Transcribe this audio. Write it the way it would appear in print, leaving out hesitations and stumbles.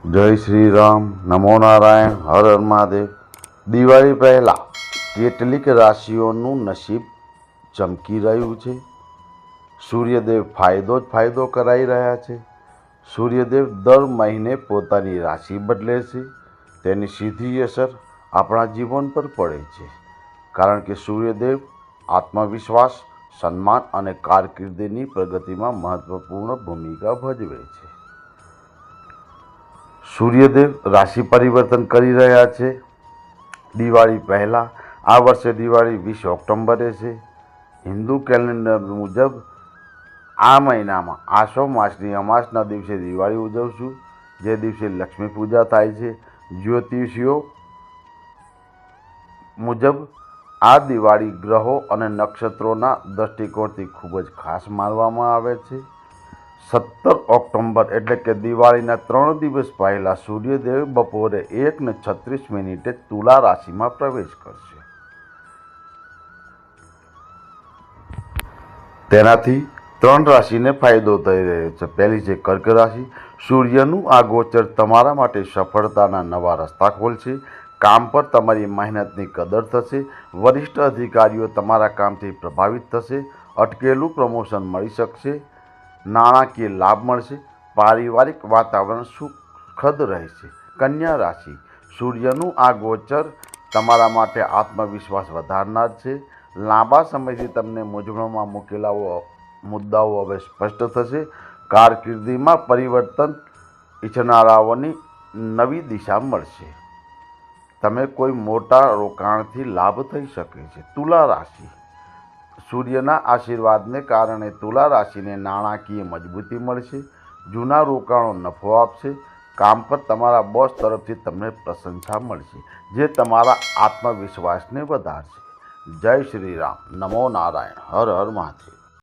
જય શ્રી રામ, નમો નારાયણ, હર હર મહાદેવ। દિવાળી પહેલાં કેટલીક રાશિઓનું નસીબ ચમકી રહ્યું છે। સૂર્યદેવ ફાયદો જ ફાયદો કરાવી રહ્યા છે। સૂર્યદેવ દર મહિને પોતાની રાશિ બદલે છે। તેની સીધી અસર આપણા જીવન પર પડે છે, કારણ કે સૂર્યદેવ આત્મવિશ્વાસ, સન્માન અને કારકિર્દીની પ્રગતિમાં મહત્વપૂર્ણ ભૂમિકા ભજવે છે। સૂર્યદેવ રાશિ પરિવર્તન કરી રહ્યા છે। દિવાળી પહેલાં આ વર્ષે દિવાળી 20 ઓક્ટોબરે છે। હિન્દુ કેલેન્ડર મુજબ આ મહિનામાં આસો માસની અમાસના દિવસે દિવાળી ઉજવશું, જે દિવસે લક્ષ્મી પૂજા થાય છે। જ્યોતિષીઓ મુજબ આ દિવાળી ગ્રહો અને નક્ષત્રોના દૃષ્ટિકોણથી ખૂબ જ ખાસ માનવામાં આવે છે। 17 ઓક્ટોબર એટલે કે દિવાળીના 3 દિવસ પહેલાં સૂર્યદેવ બપોરે 1:36 તુલા રાશિમાં પ્રવેશ કરશે। તેનાથી 3 રાશિને ફાયદો થઈ રહ્યો છે। પહેલી છે કર્ક રાશિ। સૂર્યનું આ ગોચર તમારા માટે સફળતાના નવા રસ્તા ખોલશે। કામ પર તમારી મહેનતની કદર થશે। વરિષ્ઠ અધિકારીઓ તમારા કામથી પ્રભાવિત થશે। અટકેલું પ્રમોશન મળી શકશે। નાણાકીય લાભ મળશે। પારિવારિક વાતાવરણ સુખદ રહેશે। કન્યા રાશિ। સૂર્યનું આ ગોચર તમારા માટે આત્મવિશ્વાસ વધારનાર છે। લાંબા સમયથી તમને મૂંઝવણમાં મૂકેલા મુદ્દાઓ હવે સ્પષ્ટ થશે। કારકિર્દીમાં પરિવર્તન ઈચ્છનારાઓની નવી દિશા મળશે। તમે કોઈ મોટા રોકાણથી લાભ થઈ શકે છે। તુલા રાશિ। સૂર્યના આશીર્વાદને કારણે તુલા રાશિને નાણાકીય મજબૂતી મળશે। જૂના રોકાણો નફો આપશે। કામ પર તમારા બોસ તરફથી તમને પ્રશંસા મળશે, જે તમારા આત્મવિશ્વાસને વધારશે। જય શ્રી રામ, નમો નારાયણ, હર હર મહાદેવ।